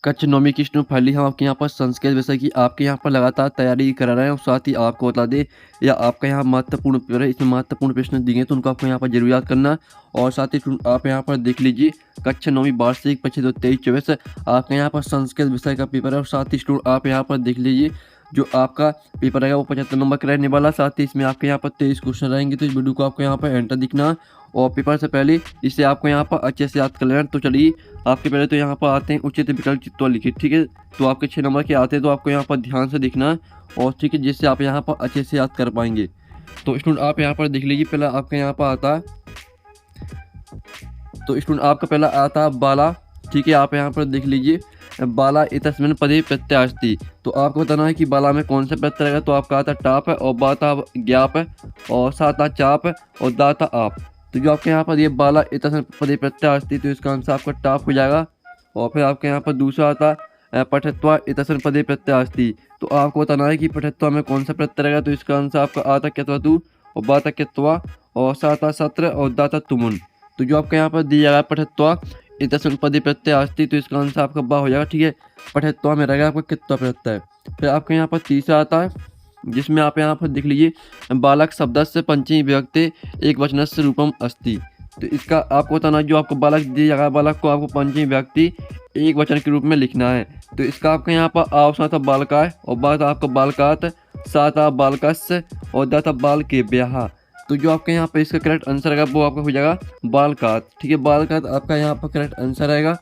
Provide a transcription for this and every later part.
कच्छ नौवीं की फली हम आपके यहाँ पर संस्कृत विषय की आपके यहाँ पर लगातार तैयारी करा रहे हैं और साथ ही आपको बता दें या आपका यहाँ महत्वपूर्ण पेपर है, इसमें महत्वपूर्ण प्रश्न दिए तो उनको आपको यहाँ पर जरूर याद करना। और साथ ही आप यहाँ पर देख लीजिए कक्षा नौवीं वार्षिक परीक्षा 2023-24 आपके यहाँ पर संस्कृत विषय का पेपर है। और साथ ही आप यहाँ पर देख लीजिए जो आपका पेपर रहेगा वो 75 नंबर का रहने वाला। साथ ही इसमें आपके यहाँ पर 23 क्वेश्चन रहेंगे, तो इस वीडियो को आपको यहाँ पर एंटर दिखना और पेपर से पहले इसे आपको यहाँ पर अच्छे से याद कर लेना। तो चलिए आपके पहले तो यहाँ पर आते हैं उचित विकल्प चित्तौड़ लिखित, ठीक है। तो आपके 6 नंबर के आते हैं तो आपको यहाँ पर ध्यान से दिखना और ठीक है, जिससे आप यहाँ पर अच्छे से याद कर पाएंगे। तो स्टूडेंट आप यहाँ पर देख लीजिए पहला आपके यहाँ पर आता है, तो स्टूडेंट आपका पहला आता है बाला, ठीक है। आप यहाँ पर देख लीजिए बाला इतस्मिन् पदे प्रत्यय अस्ति। तो आपको बताना है कि बाला में कौन सा प्रत्यय रहेगा। तो आपका आता टाप है और बाता ज्ञाप है और साता चाप है और दाता आप। तो जो आपके यहाँ पर ये बाला इतस्मिन् पदे प्रत्यय अस्ति, तो इसका आंसर आपका टाप हो जाएगा। और फिर आपके यहाँ पर दूसरा आता पठत्वा इतस्मिन् पदे प्रत्यय अस्ति। तो आपको बताना है कि पठत्वा में कौन सा प्रत्यय रहेगा। तो इसका आंसर आपका आता क्यत्वा तू और बाता क्यत्वा और साता सत्र और दाता तुमुन। तो जो आपके यहाँ पर दिया गया पठत्वा इतस्मिन् पदे प्रत्यय अस्ति, तो इसका आंसर आपका बा हो जाएगा, ठीक है। पठत्वा में रहेगा आपका कित्वा प्रत्यय। फिर आपके यहाँ पर तीसरा आता है जिसमें आप यहाँ पर देख लीजिए बालक शब्दस्य पंचमी विभक्ति एक वचनस्य रूपम अस्ति। तो इसका आपको बताना जो आपको बालक दिया गया बालक को आपको पंचमी विभक्ति एक वचन के रूप में लिखना है। तो इसका आपका यहाँ पर आवश्यक था बालकाय और बाद आपका बालकात, सात आप बालकस्य और दाता बाल के ब्याह। तो जो आपके यहाँ पर इसका करेक्ट आंसर रहेगा वो आपका हो जाएगा बालकात, ठीक है। बालकात आपका यहाँ पर करेक्ट आंसर रहेगा।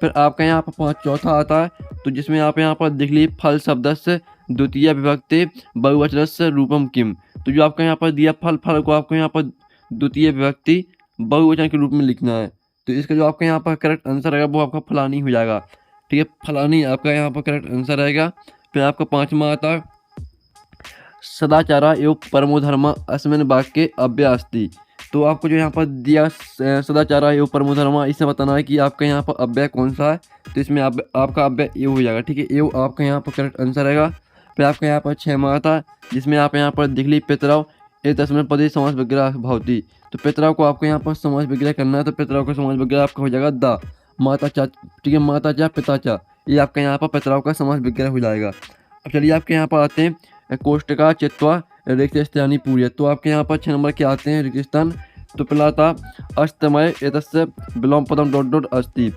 फिर आपका यहाँ पर चौथा आता है तो जिसमें आप यहाँ पर देख लीजिए फल शब्दस्य द्वितीय विभक्ति बहुवचनस्य रूपम किम। तो जो आपका यहाँ पर दिया फल को आपको यहाँ पर द्वितीय विभक्ति बहुवचन के रूप में लिखना है। तो इसका जो आपका यहाँ पर करेक्ट आंसर रहेगा वो आपका फलानी हो जाएगा, ठीक है। फलानी आपका यहाँ पर करेक्ट आंसर रहेगा। फिर आपका पाँचवा आता है सदाचारा एवं परमो धर्म अस्मिन् वाक्ये अव्यय अस्ति। तो आपको जो यहाँ पर दिया सदाचारा एवं परमो धर्म, इससे बताना है कि आपका यहाँ पर अव्यय कौन सा है। तो इसमें आपका अव्यय एव हो जाएगा, ठीक है। एव आपका यहाँ पर करेक्ट आंसर रहेगा। फिर आपका यहाँ पर 6 आता है जिसमें आप यहाँ पर देख लीजिए पितराव एतस्मिन् पदे समास विग्रह भवति। तो पितराव को आपको यहाँ पर समास विग्रह करना है। तो पितराव का समास विग्रह आपका हो जाएगा दा माता चा, ठीक है। माता चा पिता चा, ये आपका यहाँ पर पितराव का समास विग्रह हो जाएगा। अब चलिए आपके यहाँ पर आते हैं कोष्टका चित्वा रिक्त स्थानी पूर्य। तो आपके यहाँ पर 6 नंबर के आते हैं रिक्त स्थान। तो पहला था अस्तमय एतस्य विलोम पदम डॉट डॉट अस्ति।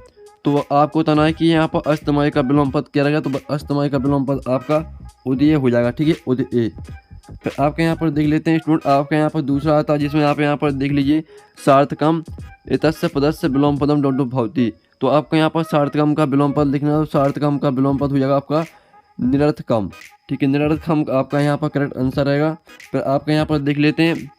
तो आपको बताना है कि यहाँ पर अस्तमय का विलोम पद क्या रहेगा। तो अस्तमय का विलोम पद आपका उदय हो जाएगा, ठीक है, उदय। फिर आपके यहाँ पर देख लेते हैं स्टूडेंट आपके यहाँ पर दूसरा आता है जिसमें आप यहाँ पर देख लीजिए सार्थकम एतस्य पदस्य विलोम पदम डॉट डॉट भवति। तो आपको यहाँ पर सार्थकम का विलोम पद लिखना है। तो सार्थकम का विलोम पद हो जाएगा आपका निरर्थकम, ठीक है। निरर्थकम आपका यहाँ पर करेक्ट आंसर रहेगा। फिर आपके यहाँ पर देख लेते हैं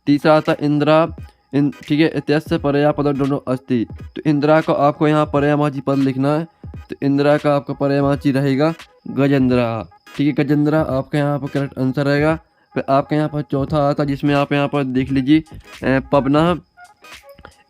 तीसरा आता इंद्रा ठीक है इत्यस्य परया पद दोनों अस्ति। तो इंदिरा को आपको यहाँ पर्यायवाची पद लिखना है। तो इंदिरा का आपका पर्यायवाची रहेगा गजेंद्रा, ठीक है, गजेंद्रा आपका यहाँ पर करेक्ट आंसर रहेगा। फिर आपके यहाँ पर चौथा आता जिसमें आप यहाँ पर देख लीजिए पवना,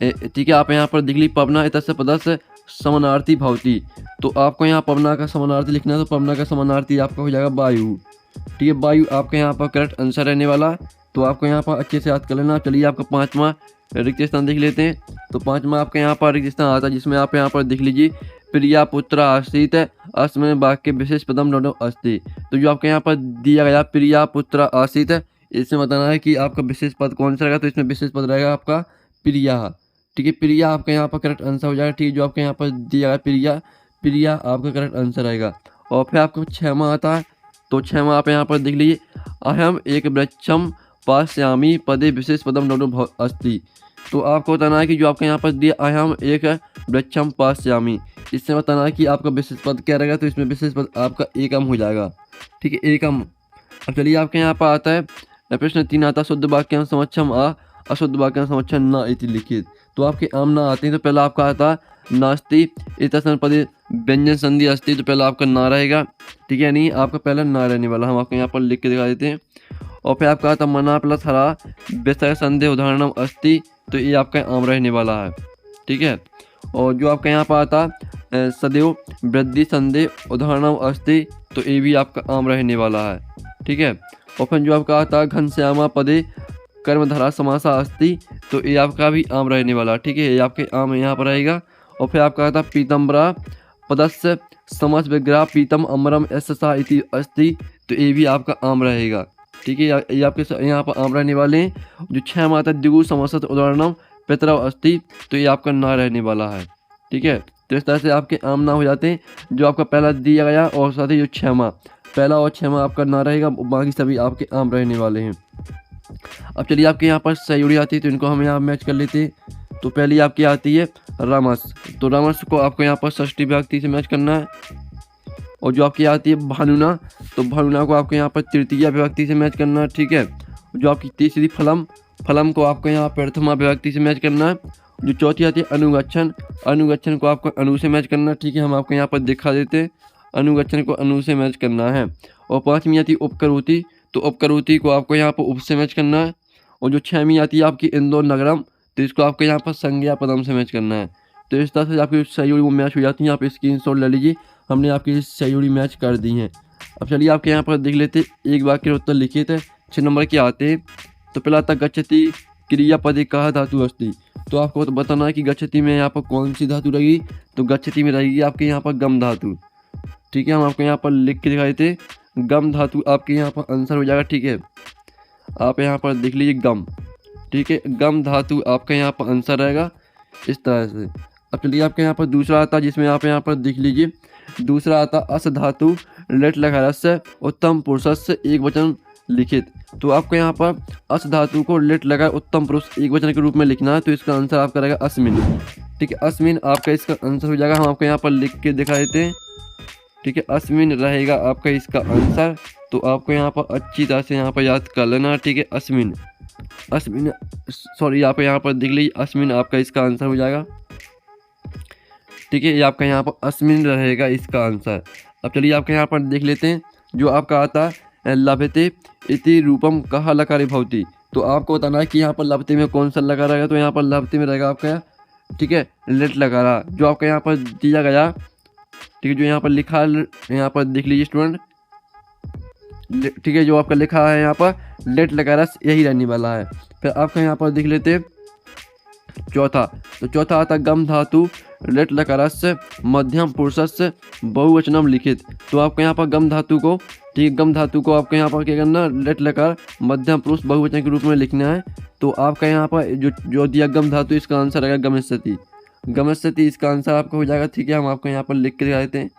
ठीक है। आप यहाँ पर देख लीजिए पवना इतस्य पदस्य समानार्थी भवति। तो आपको यहाँ पवना का समानार्थी लिखना है। तो पवना का समानार्थी आपका हो जाएगा वायु, ठीक है। वायु आपके यहाँ पर करेक्ट आंसर रहने वाला। तो आपको यहाँ पर अच्छे से याद कर लेना। चलिए आपका 5वां रिक्त स्थान देख लेते हैं। तो 5वां आपके यहाँ पर रिक्त स्थान आता है जिसमें आप यहाँ पर देख लीजिए प्रिया पुत्र आश्रित अस्मिन् वाक्ये विशेष पदम डोडो अस्ति। तो जो आपके यहाँ पर दिया गया प्रिया पुत्र आश्रित, इसमें बताना है कि आपका विशेष पद कौन सा रहेगा। तो इसमें विशेष पद रहेगा आपका प्रिया, ठीक है। प्रिया आपका यहाँ पर करेक्ट आंसर हो जाएगा, ठीक है। जो आपके यहाँ पर दिया गया प्रिया आपका करेक्ट आंसर रहेगा। और फिर आपको 6वां आता है। तो 6वां आप यहाँ पर देख लीजिए अहम एक वृक्षम पास्यामी पदे विशेष पदम डोडो अस्ति। तो आपको बताना है कि जो आपका यहाँ पर दिया अहम एक वृक्षम पास्यामी, इससे बताना है कि आपका विशेष पद क्या रहेगा। तो इसमें विशेष पद आपका एकम हो जाएगा, ठीक है, एकम। अब चलिए आपके यहाँ पर आता है प्रश्न 3 आता शुद्ध वाक्यांश समक्षम अशुद्ध वाक्यांश समक्षम न इति लिखित। तो आपके आम ना आते हैं। तो पहला आपका आता नास्ति इतस्मिन् पदे व्यंजन संधि अस्ति। तो पहला आपका ना रहेगा, ठीक है, नहीं आपका पहला ना रहने वाला, हम आपको यहाँ पर लिख के दिखा देते हैं। और फिर आपका आता मना प्लस हरा विषय संदेह उदाहरणम अस्ति। तो ये आपका आम रहने वाला है, ठीक है। और जो आपका यहाँ पर आता सदैव वृद्धि संदेह उदाहरणम अस्ति। तो ये भी आपका आम रहने वाला है, ठीक है। और फिर जो आपका आता घनश्यामा पदे कर्मधारा समासा अस्ति। तो ये आपका भी आम रहने वाला, ठीक है, ये आपके आम यहाँ पर रहेगा। और फिर आपका आता पीतम्बरा पदस्य समास विग्रह पीतम अमरम ऐसा इति अस्ति, तो ये भी आपका आम रहेगा। ठीक है, ये आपके यहाँ पर आम रहने वाले हैं। जो 6 माता दिगु समस्त उदाहरणम पितरव अस्ति, तो ये आपका ना रहने वाला है। ठीक है, तो इस तरह से आपके आम ना हो जाते हैं। जो आपका पहला दिया गया और साथ ही जो 6 माह, पहला और 6 माह आपका ना रहेगा, बाकी सभी आपके आम रहने वाले हैं। अब चलिए आपके यहाँ पर सहयोगी आती है, तो इनको हम यहाँ मैच कर लेते हैं। तो पहली आपकी आती है रमस, तो रमस को आपको यहाँ पर षष्ठी विभक्ति से मैच करना है। और जो आपकी आती है भानुना, तो भानुना को आपको यहाँ पर तृतीया विभक्ति से मैच करना है। ठीक है, जो आपकी तीसरी फलम, फलम को आपको यहाँ प्रथमा विभक्ति से मैच करना है। जो चौथी आती है अनुगच्छन, अनुगच्छन को आपको अनु से मैच करना है। ठीक है, हम आपको यहाँ पर दिखा देते हैं, अनुगच्छन को अनु से मैच करना है। और पाँचवीं आती है उपकरोति, तो उपकरोति को आपको यहाँ पर उप से मैच करना है। और जो 6वीं आती है आपकी इंदौर नगरम, तो इसको आपको यहाँ पर संज्ञा पदम से मैच करना है। तो इस तरह से आपकी सहयोगी वो मैच हो जाती है। आप स्क्रीनशॉट ले लीजिए, हमने आपकी सहयोगी मैच कर दी हैं। अब चलिए आपके यहाँ पर देख लेते एक वाक्य उत्तर लिखित है। 6 नंबर के आते हैं। तो पहला आता गच्छति क्रियापदे कहा धातु अस्ति, तो आपको तो बताना है कि गच्छति में यहाँ पर कौन सी धातु रहेगी। तो गच्छति में रहेगी आपके यहाँ पर गम धातु। ठीक है, हम आपको यहाँ पर लिख के दिखा देते, गम धातु आपके यहाँ पर आंसर हो जाएगा। ठीक है, आप यहाँ पर देख लीजिए गम। ठीक है, गम धातु आपका यहाँ पर आंसर रहेगा इस तरह से। अब चलिए आपके यहाँ पर दूसरा आता है, जिसमें आप यहाँ पर देख लीजिए, दूसरा आता अस धातु लेट लकारस्य उत्तम पुरुषस्य एक वचन लिखित। तो आपको यहाँ पर अस धातु को लेट लगा उत्तम पुरुष एक वचन के रूप में लिखना है। तो इसका आंसर आपका रहेगा अस्मिन। ठीक है, अस्मिन आपका इसका आंसर हो जाएगा। हम आपको यहाँ पर लिख के दिखा देते हैं। ठीक है, अस्मिन रहेगा आपका इसका आंसर। तो आपको यहाँ पर अच्छी तरह से यहाँ पर याद कर लेना। ठीक है, अस्मिन, अस्मिन सॉरी आप यहाँ पर देख लीजिए, अस्मिन आपका इसका आंसर हो जाएगा। ठीक है, ये आपका यहाँ पर अस्मिन रहेगा इसका आंसर। अब चलिए आपके यहाँ पर देख लेते हैं, जो आपका आता है लभते इति रूपम कहा लकारे भवती। तो आपको बताना है कि यहाँ पर लभते में कौन सा लगा रहेगा। तो यहाँ पर लभते में रहेगा आपका, ठीक है, लेट लगा रहा, जो आपका यहाँ पर दिया गया। ठीक है, जो यहाँ पर लिखा यहाँ पर देख लीजिए स्टूडेंट। ठीक है, जो आपका लिखा है यहाँ पर लेट लगा रहा, यही रहने वाला है। फिर आपका यहाँ पर देख लेते चौथा। तो चौथा आता गम धातु लेट लकारस्य मध्यम पुरुषस्य बहुवचनम लिखित। तो आपको यहाँ पर गम धातु को, ठीक है, गम धातु को आपको यहाँ पर क्या करना, लेट लकार मध्यम पुरुष बहुवचन के रूप में लिखना है। तो आपका यहाँ पर जो दिया गम धातु, इसका आंसर रहेगा गमस्यति। गमस्यति इसका आंसर आपका हो जाएगा। ठीक है, हम आपको यहाँ पर लिख के दिखा देते हैं,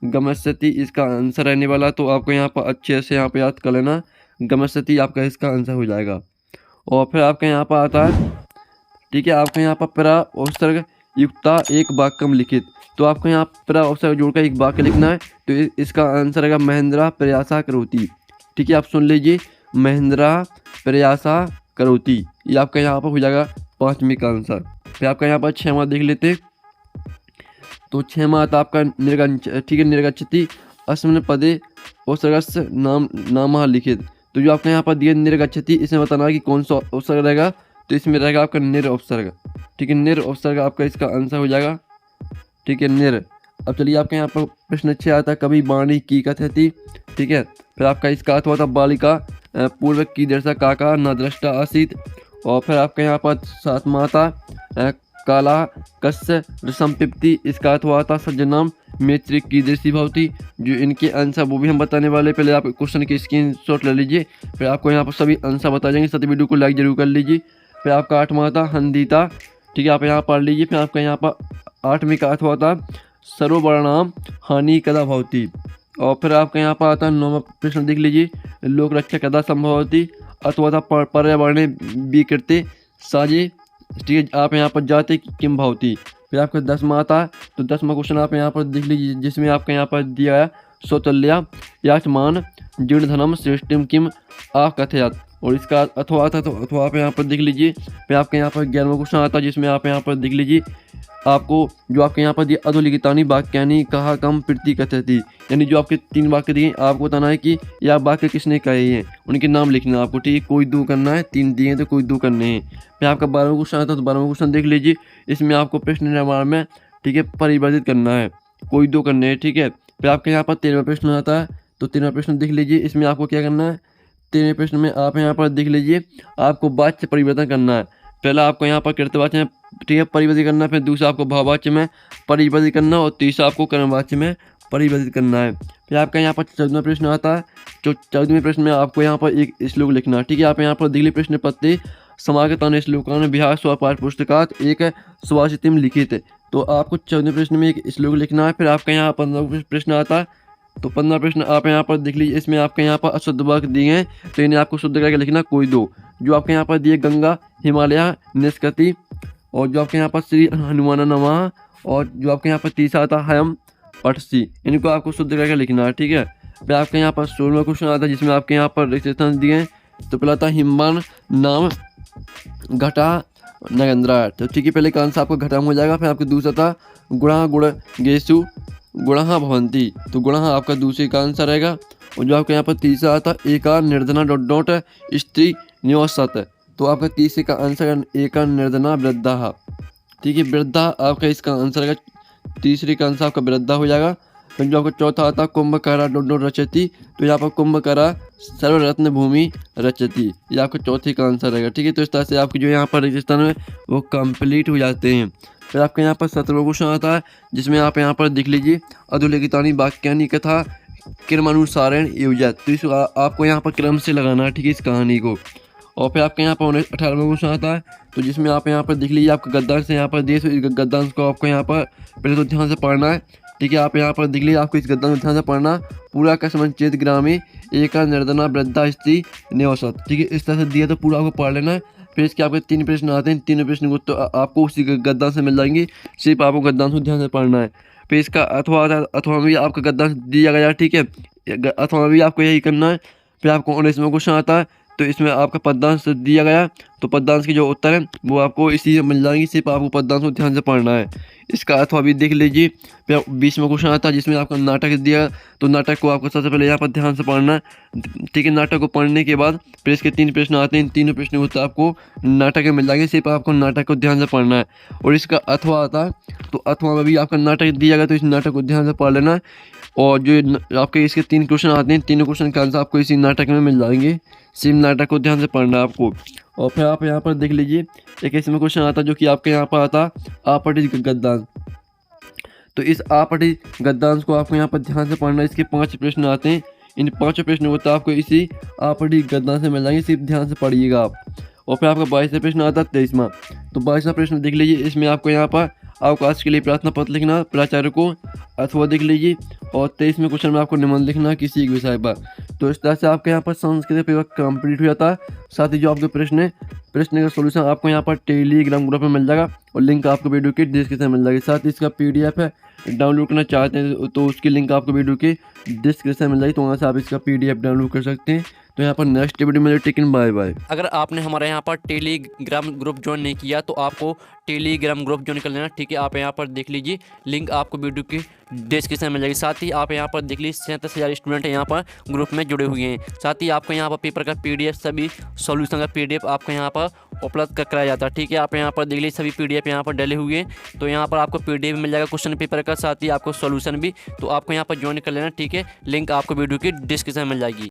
गमस्यति इसका आंसर रहने वाला। तो आपको यहाँ पर अच्छे से यहाँ पर याद कर लेना, गमस्यति आपका इसका आंसर हो जाएगा। और फिर आपका यहाँ पर आता है, ठीक है, आपको यहाँ पर परा उपसर्ग युक्ता एक वाक्यम लिखित। तो आपको यहाँ परा उपसर्ग जोड़कर एक वाक्य लिखना है। तो इसका आंसर रहेगा महेंद्रा प्रयासा करोति। ठीक है, आप सुन लीजिए, महेंद्रा प्रयासा करोति, ये आपका यहाँ पर हो जाएगा 5वीं का आंसर। फिर आपका यहाँ पर 6वां देख लेते। तो 6वां आता आपका ठीक है, निर्गच्छति अस्मिन् पदे उपसर्गस्य नाम लिखित। तो जो आपका यहाँ पर दिया निर्गच्छति, इसमें बताना कि कौन सा उपसर्ग रहेगा। तो इसमें रहेगा आपका निर उपसर्ग। ठीक है, निर उपसर्ग आपका इसका आंसर हो जाएगा। ठीक है, निर। अब चलिए आपके यहाँ पर प्रश्न 6 आता है कभी वाणी की कथयति। ठीक है, फिर आपका इसका अर्थ हुआ था बालिका पूर्व की दर्शा काका न दृष्टा आसीत। और फिर आपका यहाँ पर 7वां आता काला कस्य संपिप्ति, इसका अर्थ हुआ था सज्जनाम मैत्री की दृष्टि भवती। जो इनके आंसर वो भी हम बताने वाले, पहले आप क्वेश्चन की स्क्रीनशॉट ले लीजिए, फिर आपको यहाँ पर सभी आंसर बता जाएंगे। साथ वीडियो को लाइक जरूर कर लीजिए। फिर आपका 8वां था हंदिता। ठीक है, आप यहाँ पढ़ लीजिए। फिर आपका यहाँ पर 8वीं का अर्थ हुआ था सर्ववर्णाम हानि कदा भवती। और फिर आपका यहाँ पर आता है 9वां प्रश्न देख लीजिए, लोक रक्षा कदा संभवती, अथवा था पर्यावरणे विकृते साजे। ठीक है, आप यहाँ पर जाते किम भवती। फिर आपका 10वां आता है। तो 10वां क्वेश्चन आप यहाँ पर देख लीजिए, जिसमें आपका यहाँ पर दिया है सौतल्या याचमान जीर्णधनम श्रेष्ठिम किम आकथयत। और इसका अथवा आता तो अथवा आप यहाँ पर देख लीजिए। फिर आपके यहाँ पर 11वां क्वेश्चन आता है, जिसमें आप यहाँ पर देख लीजिए, आपको जो आपके यहाँ पर दिया अधोलिखितानि वाक्यानि कहा कम प्रीति कथयति, यानी जो आपके 3 वाक्य दिए आपको बताना है कि यह वाक्य किसने कहे हैं, उनके नाम लिखना है आपको। ठीक है, कोई 2 करना है, 3 दिए हैं तो कोई 2 करने हैं। फिर आपका 12वां क्वेश्चन आता है। तो 12वां क्वेश्चन देख लीजिए, इसमें आपको प्रश्न निर्माण में, ठीक है, परिवर्तित करना है, कोई 2 करने हैं। ठीक है, फिर आपके यहाँ पर 13वां प्रश्न आता है। तो 13वां प्रश्न देख लीजिए, इसमें आपको क्या करना है, 13वें प्रश्न में आप यहाँ पर देख लीजिए, आपको वाच्य परिवर्तन करना है। पहला आपको यहाँ पर कृतवाचक में ठीक है, परिवर्तित करना। फिर दूसरा आपको भाववाच्य में परिवर्तित करना और तीसरा आपको कर्मवाच्य में परिवर्तित करना है। फिर आपका यहाँ पर 14वां प्रश्न आता है। जो 14वें प्रश्न में आपको यहाँ पर एक श्लोक लिखना है। ठीक है, आप यहाँ पर दिगली प्रश्न पत्ते समागतान श्लोकान बिहार स्वपाठ पुस्तकात एक सुभाषितम लिखित है। तो आपको 14वें प्रश्न में एक श्लोक लिखना है। फिर आपका यहाँ 15वां प्रश्न आता है। तो 15वां प्रश्न आप यहाँ पर देख लीजिए, इसमें आपके यहाँ पर अशुद्ध वाक्य दिए हैं, तो इन्हें आपको शुद्ध करके लिखना कोई दो। जो आपके यहाँ पर दिए गंगा हिमालय निष्कृति, और जो आपके यहाँ पर श्री हनुमान नमः, और जो आपके यहाँ पर तीसरा आता है हयम पटसी, इनको आपको शुद्ध करके लिखना है। ठीक है, फिर आपके यहाँ पर 16वां क्वेश्चन आता है, जिसमें आपके यहाँ पर रेजिस्टेंस दिए हैं। तो पहला था हिमवन नाम घटा नगेंद्रा। तो ठीक है, पहले का आंसर आपका घटा हो जाएगा। फिर आपका दूसरा था गुणा गुण गेसु गुणा भवंती, तो गुणा आपका दूसरे का आंसर रहेगा। और जो आपके यहाँ पर तीसरा आता एका निर्धना डॉट डॉट स्त्री निवासत, तो आपका तीसरे का आंसर एका निर्धना वृद्धा। ठीक है, वृद्धा आपका इसका आंसर रहेगा, तीसरे का आंसर आपका वृद्धा हो जाएगा। फिर जो आपका चौथा आता कुंभकरा डॉट डॉट रचती, तो यहाँ पर कुंभकरा सर्वरत्न भूमि रचती, ये आपका चौथे का आंसर रहेगा। ठीक है, तो इस तरह से आपके जो यहाँ पर रजिस्ट्रेशन है वो कंप्लीट हो जाते हैं। फिर आपके यहाँ पर 17वां क्वेश्चन आता है, जिसमें आप यहाँ पर देख लीजिए अधोलिखितानि वाक्यानि कथा क्रमानुसारेण योजयत, तो इस आपको यहाँ पर क्रम से लगाना है। ठीक है, इस कहानी को। और फिर आपके यहाँ पर 18वां क्वेश्चन आता है, तो जिसमें आप यहाँ पर देख लीजिए आपका गद्यांश यहाँ पर दिए, तो इस गद्यांश को आपको यहाँ पर पहले तो ध्यान से पढ़ना है। ठीक है, आप यहाँ पर देख लीजिए, आपको इस गद्यांश को ध्यान से पढ़ना। पूरा का समंचित ग्रामे एका निर्धना वृद्धा स्त्री निवासत। ठीक है, इस तरह से दिया तो पूरा आपको पढ़ लेना है। फिर इसके आपके 3 प्रश्न आते हैं, 3 प्रश्न को तो आपको उसी गद्यांश से मिल जाएंगे, सिर्फ आपको गद्यांश को ध्यान से पढ़ना है। फिर इसका अथवा आता है, अथवा में भी आपका गद्यांश दिया गया। ठीक है, अथवा में भी आपको यही करना है। फिर आपको 19वां क्वेश्चन आता है, तो इसमें आपका पद्यांश दिया गया, तो पद्यांश के जो उत्तर है वो आपको इसी में मिल जाएंगे, सिर्फ आपको पद्यांश को ध्यान से पढ़ना है। इसका अथवा भी देख लीजिए। फिर 20वां क्वेश्चन आता है, जिसमें आपका नाटक दिया, तो नाटक को आपको सबसे पहले यहाँ पर ध्यान से पढ़ना है। ठीक है, नाटक को पढ़ने के बाद फिर इसके 3 प्रश्न आते हैं, इन तीनों प्रश्नों को तो आपको नाटक में मिल जाएंगे, सिर्फ आपको नाटक को ध्यान से पढ़ना है। और इसका अथवा आता है, तो अथवा में भी आपका नाटक दिया गया, तो इस नाटक को ध्यान से पढ़ लेना है। और जो आपके इसके 3 क्वेश्चन आते हैं, तीनों क्वेश्चन का आंसर आपको इसी नाटक में मिल जाएंगे, सिर्फ नाटक को ध्यान से पढ़ना है आपको। और फिर आप यहाँ पर देख लीजिए, एक इसमें क्वेश्चन आता है जो कि आपके यहाँ पर आता आपटित गद्यांश, तो इस आपटित गद्यांश को आपको यहाँ पर ध्यान से पढ़ना है। इसके 5 प्रश्न आते हैं, इन 5 प्रश्नों को तो आपको इसी आपटित गद्यांश से मिल जाएंगे, सिर्फ ध्यान से पढ़िएगा आप। और फिर आपका 22वां प्रश्न आता है 23वां, तो 22वां प्रश्न देख लीजिए, इसमें आपको यहाँ पर अवकाश के लिए प्रार्थना पत्र लिखना प्राचार्य को, अथवा देख लीजिए। और 23वें क्वेश्चन में आपको निबंध लिखना किसी एक विषय पर। तो इस तरह से आपके यहाँ पर संस्कृत पेपर कंप्लीट हो जाता है। साथ ही जो आपके प्रश्न का सोल्यूशन आपको यहाँ पर टेलीग्राम ग्रुप में मिल जाएगा, और लिंक आपको वीडियो के डिस्क्रिप्शन में मिल जाएगी। साथ ही इसका PDF है, डाउनलोड करना चाहते हैं तो उसकी लिंक आपको वीडियो के डिस्क्रिप्शन में मिल जाएगी, तो वहाँ से आप इसका PDF डाउनलोड कर सकते हैं। तो यहाँ पर नेक्स्ट वीडियो में टेकिन बाय बाय। अगर आपने हमारे यहाँ पर टेलीग्राम ग्रुप ज्वाइन नहीं किया तो आपको टेलीग्राम ग्रुप ज्वाइन कर लेना। ठीक है, आप यहाँ पर देख लीजिए, लिंक आपको वीडियो की डिस्क्रिप्शन में मिल जाएगी। साथ ही आप यहाँ पर देख लीजिए 37,000 स्टूडेंट यहाँ पर ग्रुप में जुड़े हुए हैं। साथ ही आपको यहाँ पर पेपर का PDF, सभी सॉल्यूशन का PDF आपको यहाँ पर उपलब्ध कराया जाता है। ठीक है, आप यहाँ पर देख लीजिए, सभी PDF यहाँ पर डले हुए हैं, तो यहाँ पर आपको PDF मिल जाएगा क्वेश्चन पेपर का, साथ ही आपको सॉल्यूशन भी। तो आपको यहाँ पर ज्वाइन कर लेना। ठीक है, लिंक आपको वीडियो की डिस्क्रिप्शन में मिल जाएगी।